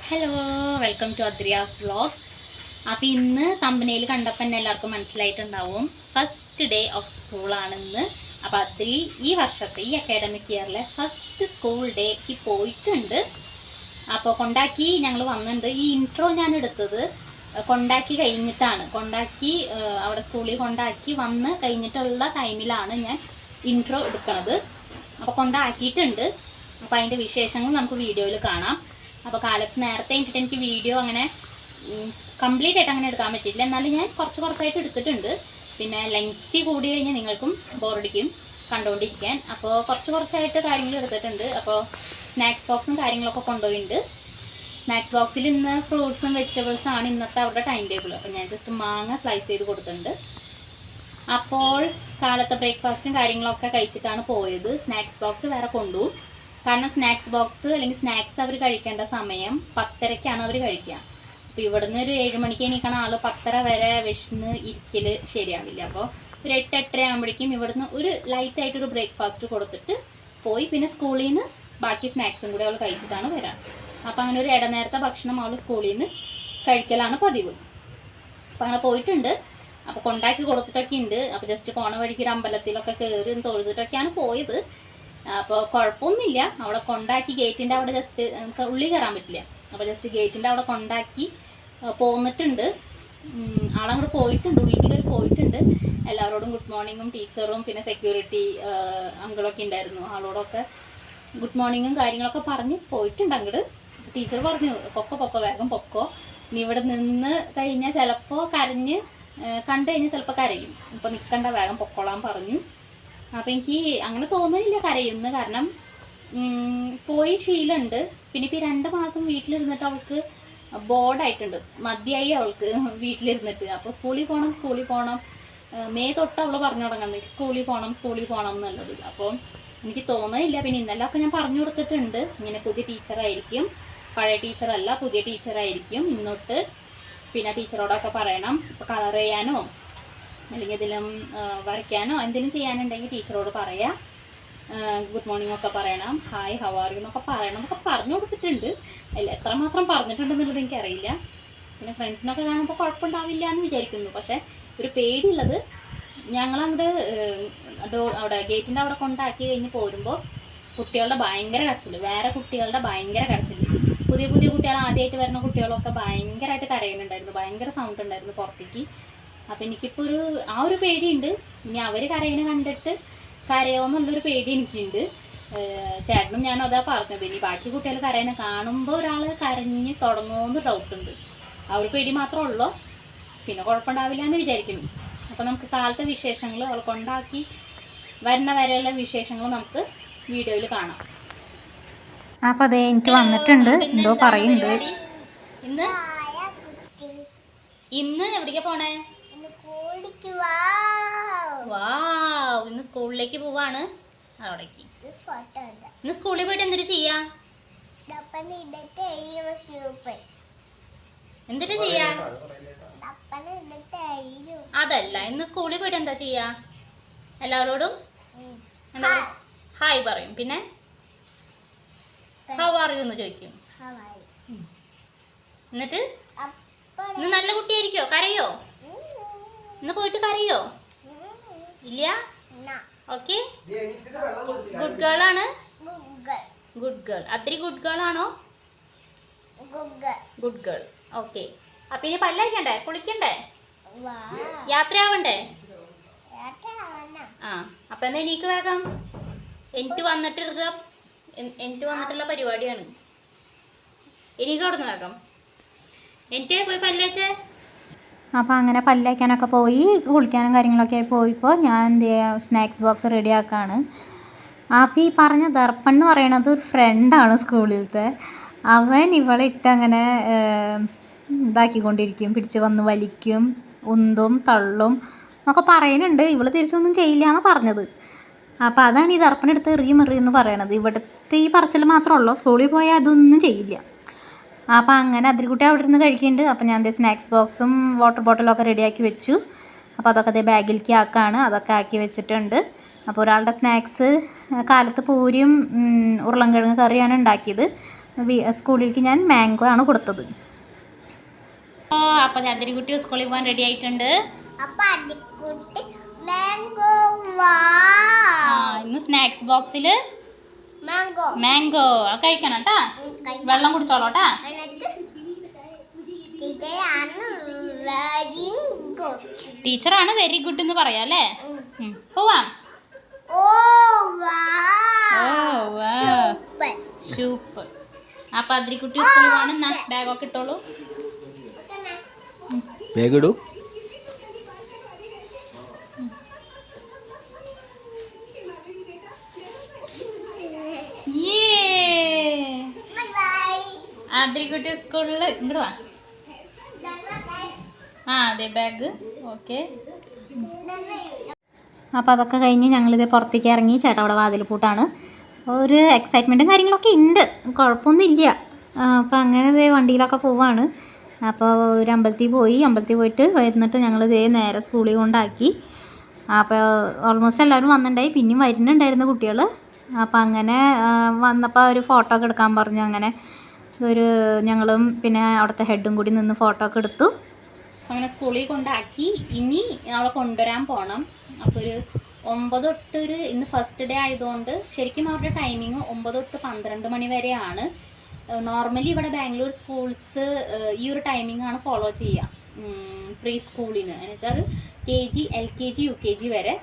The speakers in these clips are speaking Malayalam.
Hello, welcome to Adriya's vlog. അപ്പോൾ ഇന്ന് തമ്പനയിൽ കണ്ടപ്പോൾ തന്നെ എല്ലാവർക്കും മനസ്സിലായിട്ടുണ്ടാവും ഫസ്റ്റ് ഡേ ഓഫ് സ്കൂളാണെന്ന്. അപ്പോൾ അദ്രി ഈ വർഷത്തെ ഈ അക്കാഡമിക് ഇയറിലെ ഫസ്റ്റ് സ്കൂൾ ഡേക്ക് പോയിട്ടുണ്ട്. അപ്പോൾ കൊണ്ടാക്കി ഞങ്ങൾ വന്നിട്ടുണ്ട്. ഈ ഇൻട്രോ ഞാൻ എടുത്തത് കൊണ്ടാക്കി കഴിഞ്ഞിട്ടാണ്. അവിടെ സ്കൂളിൽ കൊണ്ടാക്കി വന്ന് കഴിഞ്ഞിട്ടുള്ള ടൈമിലാണ് ഞാൻ ഇൻട്രോ എടുക്കുന്നത്. അപ്പോൾ കൊണ്ടാക്കിയിട്ടുണ്ട്. അപ്പോൾ അതിൻ്റെ വിശേഷങ്ങൾ നമുക്ക് വീഡിയോയിൽ കാണാം. അപ്പോൾ കാലത്ത് നേരത്തെ ഇട്ടിട്ട് എനിക്ക് വീഡിയോ അങ്ങനെ കംപ്ലീറ്റ് ആയിട്ട് അങ്ങനെ എടുക്കാൻ പറ്റിയില്ല. എന്നാലും ഞാൻ കുറച്ചായിട്ട് എടുത്തിട്ടുണ്ട്. പിന്നെ ലെങ്തി കൂടി കഴിഞ്ഞാൽ നിങ്ങൾക്കും ബോറടിക്കും കണ്ടുകൊണ്ടിരിക്കാൻ. അപ്പോൾ കുറച്ചായിട്ട് കാര്യങ്ങൾ എടുത്തിട്ടുണ്ട്. അപ്പോൾ സ്നാക്സ് ബോക്സും കാര്യങ്ങളൊക്കെ കൊണ്ടുപോയിട്ടുണ്ട്. സ്നാക്സ് ബോക്സിൽ ഇന്ന് ഫ്രൂട്ട്സും വെജിറ്റബിൾസും ആണ് ഇന്നത്തെ അവരുടെ ടൈം ടേബിൾ. അപ്പോൾ ഞാൻ ജസ്റ്റ് മാങ്ങ സ്ലൈസ് ചെയ്ത് കൊടുത്തിട്ടുണ്ട്. അപ്പോൾ കാലത്തെ ബ്രേക്ക്ഫാസ്റ്റും കാര്യങ്ങളൊക്കെ കഴിച്ചിട്ടാണ് പോയത്. സ്നാക്സ് ബോക്സ് വേറെ കൊണ്ടുപോകും. കാരണം സ്നാക്സ് ബോക്സ് അല്ലെങ്കിൽ സ്നാക്സ് അവർ കഴിക്കേണ്ട സമയം 10:30ക്കാണ് അവർ കഴിക്കുക. അപ്പോൾ ഇവിടുന്ന് ഒരു 7 മണിക്ക് എണീക്കണ ആൾ 10:30 വരെ വിശന്ന് ഇരിക്കൽ ശരിയാവില്ല. അപ്പോൾ ഒരു 8-8:30 ആകുമ്പോഴേക്കും ഇവിടുന്ന് ഒരു ലൈറ്റായിട്ടൊരു ബ്രേക്ക്ഫാസ്റ്റ് കൊടുത്തിട്ട് പോയി പിന്നെ സ്കൂളിൽ നിന്ന് ബാക്കി സ്നാക്സും കൂടി അവൾ കഴിച്ചിട്ടാണ് വരാം. അപ്പോൾ അങ്ങനെ ഒരു ഇടനേരത്തെ ഭക്ഷണം അവൾ സ്കൂളിൽ നിന്ന് കഴിക്കലാണ് പതിവ്. അപ്പോൾ അങ്ങനെ പോയിട്ടുണ്ട്. അപ്പോൾ കൊണ്ടാക്കി കൊടുത്തിട്ടൊക്കെ ഉണ്ട്. അപ്പോൾ ജസ്റ്റ് പോണ വഴിക്ക് ഒരു അമ്പലത്തിലൊക്കെ കയറി തൊഴുതിട്ടൊക്കെയാണ് പോയത്. അപ്പോൾ കുഴപ്പമൊന്നുമില്ല. അവിടെ കൊണ്ടാക്കി ഗേറ്റിൻ്റെ അവിടെ ജസ്റ്റ് നമുക്ക് ഉള്ളിൽ കയറാൻ പറ്റില്ല. അപ്പോൾ ജസ്റ്റ് ഗേറ്റിൻ്റെ അവിടെ കൊണ്ടാക്കി പോന്നിട്ടുണ്ട്. ആളങ്ങോട്ട് പോയിട്ടുണ്ട്, ഉള്ളിൽ കയറി പോയിട്ടുണ്ട്. എല്ലാവരോടും ഗുഡ് മോർണിംഗും ടീച്ചറും പിന്നെ സെക്യൂരിറ്റി അങ്കിളൊക്കെ ഉണ്ടായിരുന്നു. ആളോടൊക്കെ ഗുഡ് മോർണിംഗും കാര്യങ്ങളൊക്കെ പറഞ്ഞ് പോയിട്ടുണ്ട് അങ്ങോട്ട്. ടീച്ചർ പറഞ്ഞു പൊക്കോ വേഗം പൊക്കോ, ഇനി ഇവിടെ നിന്ന് കഴിഞ്ഞാൽ ചിലപ്പോൾ കരഞ്ഞ് കണ്ടു കഴിഞ്ഞാൽ ചിലപ്പോൾ കരയും, ഇപ്പോൾ നിൽക്കണ്ട വേഗം പൊക്കോളാൻ പറഞ്ഞു. അപ്പോൾ എനിക്ക് അങ്ങനെ തോന്നുന്നില്ല കരയുന്നു. കാരണം പോയി ശീലമുണ്ട്. പിന്നെ ഇപ്പോൾ ഈ 2 മാസം വീട്ടിലിരുന്നിട്ട് അവൾക്ക് ബോർഡായിട്ടുണ്ട്, മതിയായി അവൾക്ക് വീട്ടിലിരുന്നിട്ട്. അപ്പോൾ സ്കൂളിൽ പോകണം മെയ് തൊട്ട് അവൾ പറഞ്ഞു തുടങ്ങുന്നത് സ്കൂളിൽ പോകണം എന്നുള്ളത്. അപ്പോൾ എനിക്ക് തോന്നുന്നില്ല. പിന്നെ ഇന്നലെയൊക്കെ ഞാൻ പറഞ്ഞു കൊടുത്തിട്ടുണ്ട് ഇങ്ങനെ പുതിയ ടീച്ചറായിരിക്കും, പഴയ ടീച്ചറല്ല പുതിയ ടീച്ചറായിരിക്കും ഇന്നോട്ട്. പിന്നെ ടീച്ചറോടൊക്കെ പറയണം ഇപ്പോൾ കളർ ചെയ്യാനോ അല്ലെങ്കിൽ ഇതിലും വരയ്ക്കാനോ എന്തെങ്കിലും ചെയ്യാനുണ്ടെങ്കിൽ ടീച്ചറോട് പറയാം. ഗുഡ് മോർണിംഗ് ഒക്കെ പറയണം, ഹായ് ഹൗ ആർ യു എന്നൊക്കെ പറയണം എന്നൊക്കെ പറഞ്ഞു കൊടുത്തിട്ടുണ്ട്. അല്ല എത്രമാത്രം പറഞ്ഞിട്ടുണ്ടെന്നുള്ളത് എനിക്കറിയില്ല. പിന്നെ ഫ്രണ്ട്സിനൊക്കെ കാണുമ്പോൾ കുഴപ്പമുണ്ടാവില്ല എന്ന് വിചാരിക്കുന്നു. പക്ഷേ ഒരു പേടിയുള്ളത് ഞങ്ങളങ്ങോട്ട് അവിടെ ഗേറ്റിൻ്റെ അവിടെ കൊണ്ടാക്കി കഴിഞ്ഞ് പോരുമ്പോൾ കുട്ടികളുടെ ഭയങ്കര കരച്ചിൽ, വേറെ കുട്ടികളുടെ ഭയങ്കര കരച്ചിൽ. പുതിയ കുട്ടികൾ ആദ്യമായിട്ട് വരുന്ന കുട്ടികളൊക്കെ ഭയങ്കരമായിട്ട് കരയുന്നുണ്ടായിരുന്നു, ഭയങ്കര സൗണ്ട് ഉണ്ടായിരുന്നു പുറത്തേക്ക്. അപ്പം എനിക്കിപ്പോൾ ഒരു പേടിയുണ്ട്. ഇനി അവർ കരയണ കണ്ടിട്ട് കരയോന്നുള്ളൊരു പേടി എനിക്കുണ്ട്. ചേട്ടനും ഞാനും അതാ പറഞ്ഞത്, ഇനി ബാക്കി കുട്ടികൾ കരയണ കാണുമ്പോൾ ഒരാൾ കരഞ്ഞ് തുടങ്ങുമെന്ന് ഡൗട്ടുണ്ട്. ആ ഒരു പേടി മാത്രമേ ഉള്ളൂ. പിന്നെ കുഴപ്പമുണ്ടാവില്ല എന്ന് വിചാരിക്കുന്നു. അപ്പോൾ നമുക്ക് കാലത്തെ വിശേഷങ്ങൾ അവൾ കൊണ്ടാക്കി വരുന്ന വരെയുള്ള വിശേഷങ്ങൾ നമുക്ക് വീഡിയോയിൽ കാണാം. അപ്പോൾ അതേ എനിക്ക് വന്നിട്ടുണ്ട്, എന്തോ പറയുന്നുണ്ട്. ഇന്ന് എവിടേക്കാ പോണേ? ഇന്ന് സ്കൂളിലേക്ക് പോവാണ്. അവിടേക്ക് ഇന്ന് സ്കൂളിൽ പോയിട്ട് എന്തിട്ട് ചെയ്യാ? എന്തിട്ട് ചെയ്യാ? അതല്ല, ഇന്ന് സ്കൂളിൽ പോയിട്ട് എന്താ ചെയ്യാ? എല്ലാവരോടും എന്താ ഹായ് പറയും, പിന്നെ ഹൗ ആർ യു എന്ന് ചോദിക്കും. എന്നിട്ട് ഇന്ന് നല്ല കുട്ടിയായിരിക്കോ? കരയോ? ഇന്ന് പോയിട്ട് കരയോ? ഇല്ല. ഓക്കെ, ഗുഡ് ഗേൾ ആണ്. Good girl. അത്രയും ഗുഡ് ഗേൾ ആണോ? Good girl. ഓക്കെ. അപ്പൊ ഇനി പല്ലഴിക്കണ്ടേ, കുളിക്കണ്ടേ, യാത്രയാവണ്ടേ? ആ, അപ്പൊ എന്നാ എനിക്ക് വേഗം എനിക്ക് വന്നിട്ടുള്ള പരിപാടിയാണ്. എനിക്ക് കടന്നു വേഗം എനിക്ക് പോയി പല്ലച്ചേ. അപ്പോൾ അങ്ങനെ പല്ലേക്കാനൊക്കെ പോയി കുളിക്കാനും കാര്യങ്ങളൊക്കെ പോയിപ്പോൾ ഞാൻ എന്ത് ചെയ്യുക, സ്നാക്സ് ബോക്സ് റെഡിയാക്കുകയാണ്. അപ്പോൾ ഈ പറഞ്ഞ ദർപ്പൺ എന്ന് പറയണത് ഒരു ഫ്രണ്ടാണ് സ്കൂളിലത്തെ. അവൻ ഇവളിട്ട് അങ്ങനെ ഇതാക്കിക്കൊണ്ടിരിക്കും, പിടിച്ച് വന്ന് വലിക്കും, ഉന്തും തള്ളും എന്നൊക്കെ പറയുന്നുണ്ട്. ഇവൾ തിരിച്ചൊന്നും ചെയ്യില്ല എന്നാണ് പറഞ്ഞത്. അപ്പോൾ അതാണ് ഈ ദർപ്പൺ എടുത്ത് എറിയുമെന്ന് പറയണത്. ഇവിടുത്തെ ഈ പറച്ചിൽ മാത്രമേ ഉള്ളൂ, സ്കൂളിൽ പോയാൽ അതൊന്നും ചെയ്യില്ല. അപ്പോൾ അങ്ങനെ അതിരിക്കുട്ടി അവിടെ ഇരുന്ന് കഴിക്കുന്നുണ്ട്. അപ്പോൾ ഞാൻ സ്നാക്സ് ബോക്സും വാട്ടർ ബോട്ടിലൊക്കെ റെഡിയാക്കി വെച്ചു. അപ്പോൾ അതൊക്കെ അതേ ബാഗിലേക്ക് ആക്കുകയാണ്. അതൊക്കെ ആക്കി വെച്ചിട്ടുണ്ട്. അപ്പോൾ ഒരാളുടെ സ്നാക്സ് കാലത്ത് പൂരിയും ഉരുളൻകിഴങ്ങ് കറിയാണ് ഉണ്ടാക്കിയത്. സ്കൂളിലേക്ക് ഞാൻ മാംഗോ ആണ് കൊടുത്തത്. അപ്പോൾ അതിരിക്കുട്ടി സ്കൂളിൽ പോകാൻ റെഡി ആയിട്ടുണ്ട്. ഇന്ന് സ്നാക്സ് ബോക്സിൽ മാംഗോ കഴിക്കണം കേട്ടാ. വെള്ളം കുടിച്ചോളൂട്ടാ. ടീച്ചറാണ് വെരി ഗുഡ് എന്ന് പറയാം അല്ലേ. പോവാം. സൂപ്പർ. അപ്പൊ അതിരിക്കുട്ടി സ്കൂളിൽ പോകണം. ബാഗൊക്കെ ഇട്ടോളൂ. ബാഗ് ഇടൂ. അതിരിക്കുട്ടി സ്കൂളിൽ ഇങ്ങോട്ട് വാ. അതെ ബാഗ്. ഓക്കെ. അപ്പോൾ അതൊക്കെ കഴിഞ്ഞ് ഞങ്ങളിത് പുറത്തേക്ക് ഇറങ്ങി. ചേട്ടാ അവിടെ വാതിൽ പൂട്ടാണ്. ഒരു എക്സൈറ്റ്മെൻറ്റും കാര്യങ്ങളൊക്കെ ഉണ്ട്, കുഴപ്പമൊന്നുമില്ല. അപ്പോൾ അങ്ങനെ ഇതേ വണ്ടിയിലൊക്കെ പോവാണ്. അപ്പോൾ ഒരു അമ്പലത്തിൽ പോയിട്ട് വരുന്നിട്ട് ഞങ്ങൾ ഇതേ നേരെ സ്കൂളിൽ കൊണ്ടാക്കി. അപ്പോൾ ഓൾമോസ്റ്റ് എല്ലാവരും വന്നിട്ടുണ്ടായി. പിന്നെയും വരുന്നുണ്ടായിരുന്നു കുട്ടികൾ. അപ്പോൾ അങ്ങനെ വന്നപ്പോൾ ഒരു ഫോട്ടോ ഒക്കെ എടുക്കാൻ പറഞ്ഞു. അങ്ങനെ ഞങ്ങളും പിന്നെ അവിടുത്തെ ഹെഡും കൂടി നിന്ന് ഫോട്ടോ ഒക്കെ എടുത്തു. അങ്ങനെ സ്കൂളിൽ കൊണ്ടാക്കി. ഇനി അവളെ കൊണ്ടുവരാൻ പോകണം. അപ്പോൾ ഒരു 9 തൊട്ട് ഇന്ന് ഫസ്റ്റ് ഡേ ആയതുകൊണ്ട് ശരിക്കും അവരുടെ ടൈമിങ് 9 തൊട്ട് 12 മണി വരെയാണ്. നോർമലി ഇവിടെ ബാംഗ്ലൂർ സ്കൂൾസ് ഈ ഒരു ടൈമിംഗ് ആണ് ഫോളോ ചെയ്യുക. പ്രീ സ്കൂളിന് എന്ന് വെച്ചാൽ KG LKG UKG വരെ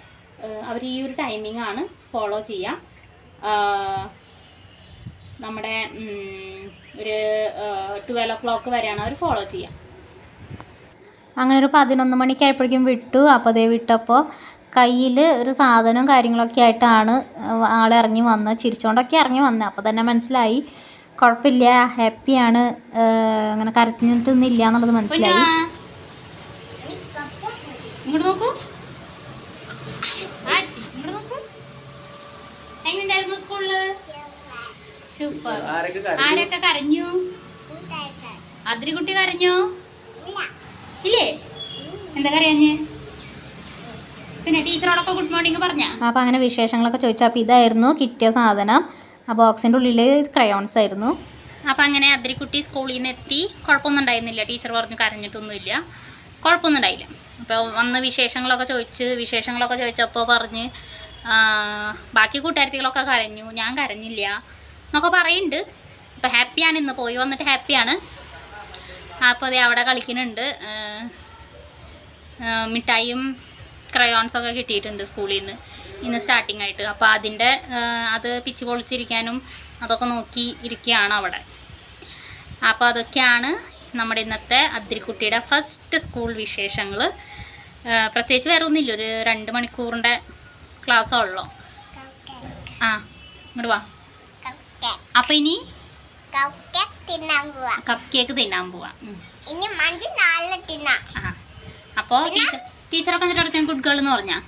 അവർ ഈ ഒരു ടൈമിംഗ് ആണ് ഫോളോ ചെയ്യുക. നമ്മുടെ ഒരു 12 o'clock വരെയാണ് അവർ ഫോളോ ചെയ്യുക. അങ്ങനെ ഒരു 11 മണിക്കായപ്പോഴേക്കും വിട്ടു. അപ്പോൾ അതേ വിട്ടപ്പോൾ കയ്യിൽ ഒരു സാധനവും കാര്യങ്ങളൊക്കെ ആയിട്ടാണ് ആൾ ഇറങ്ങി വന്നത്. ചിരിച്ചുകൊണ്ടൊക്കെ ഇറങ്ങി വന്നത്. അപ്പോൾ തന്നെ മനസ്സിലായി കുഴപ്പമില്ല, ഹാപ്പിയാണ്, അങ്ങനെ കരഞ്ഞിട്ടൊന്നുമില്ല എന്നുള്ളത് മനസ്സിലായി. ഇങ്ങോട്ട് നോക്കൂ. ഇങ്ങോട്ട് നോക്കൂ. എങ്ങനെയുണ്ടായിരുന്നു സ്കൂളില്? സൂപ്പർ. ആരൊക്കെ കരഞ്ഞു? അതിരിക്കുട്ടി കരഞ്ഞോ? ഇല്ലേ? എന്താ കരയാഞ്ഞ്? പിന്നെ ടീച്ചറോടൊക്കെ ഗുഡ് മോർണിംഗ് പറഞ്ഞ. അപ്പോൾ അങ്ങനെ വിശേഷങ്ങളൊക്കെ ചോദിച്ചു. അപ്പോൾ ഇതായിരുന്നു കിട്ടിയ സാധനം. ആ ബോക്സിൻ്റെ ഉള്ളിൽ ക്രയോൺസ് ആയിരുന്നു. അപ്പോൾ അങ്ങനെ അതിരിക്കുട്ടി സ്കൂളിൽ നിന്ന് എത്തി. കുഴപ്പമൊന്നും ഉണ്ടായിരുന്നില്ല. ടീച്ചർ പറഞ്ഞു കരഞ്ഞിട്ടൊന്നുമില്ല, കുഴപ്പമൊന്നും ഉണ്ടായില്ല. അപ്പോൾ വന്ന് വിശേഷങ്ങളൊക്കെ ചോദിച്ചപ്പോൾ പറഞ്ഞ് ബാക്കി കൂട്ടുകാരികളൊക്കെ കരഞ്ഞു, ഞാൻ കരഞ്ഞില്ല എന്നൊക്കെ പറയുന്നുണ്ട്. അപ്പോൾ ഹാപ്പിയാണ്, ഇന്ന് പോയി വന്നിട്ട് ഹാപ്പിയാണ്. അപ്പോൾ അത് അവിടെ കളിക്കുന്നുണ്ട്. മിഠായിയും ക്രയോൺസൊക്കെ കിട്ടിയിട്ടുണ്ട് സ്കൂളിൽ നിന്ന് ഇന്ന് സ്റ്റാർട്ടിംഗ് ആയിട്ട്. അപ്പോൾ അത് പിച്ച് പൊളിച്ചിരിക്കാനും അതൊക്കെ നോക്കി ഇരിക്കുകയാണ് അവിടെ. അപ്പോൾ അതൊക്കെയാണ് നമ്മുടെ ഇന്നത്തെ അതിരിക്കുട്ടിയുടെ ഫസ്റ്റ് സ്കൂൾ വിശേഷങ്ങൾ. പ്രത്യേകിച്ച് വേറെ ഒന്നുമില്ല. ഒരു 2 മണിക്കൂറിൻ്റെ ക്ലാസ്സേ ഉള്ളൂ. ഇങ്ങോട്ട് വാ. അപ്പോൾ ഇനി കപ്പ് കേക്ക് തിന്നാൻ പോവാം. അപ്പോൾ ടീച്ചറൊക്കെ എന്നിട്ട് അടുത്ത ഗുഡ് ഗേൾ എന്ന് പറഞ്ഞാ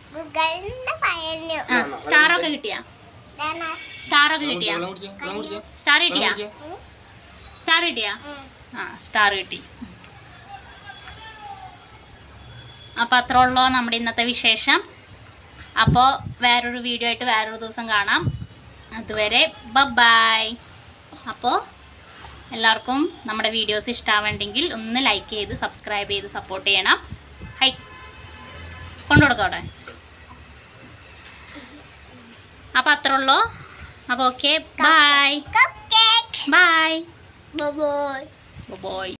സ്റ്റാറൊക്കെ കിട്ടിയാ? സ്റ്റാർ കിട്ടി. അപ്പോൾ അത്ര ഉള്ളൂ നമ്മുടെ ഇന്നത്തെ വിശേഷം. അപ്പോൾ വേറൊരു വീഡിയോ ആയിട്ട് വേറൊരു ദിവസം കാണാം. അതുവരെ ബൈ. അപ്പോൾ എല്ലാവർക്കും നമ്മുടെ വീഡിയോസ് ഇഷ്ടമാവുണ്ടെങ്കിൽ ഒന്ന് ലൈക്ക് ചെയ്ത് സബ്സ്ക്രൈബ് ചെയ്ത് സപ്പോർട്ട് ചെയ്യണം. ഹൈ കൊണ്ടുകൊടുക്കാം അവിടെ. അപ്പോൾ അത്ര ഉള്ളൂ. അപ്പോൾ ഓക്കെ ബൈ.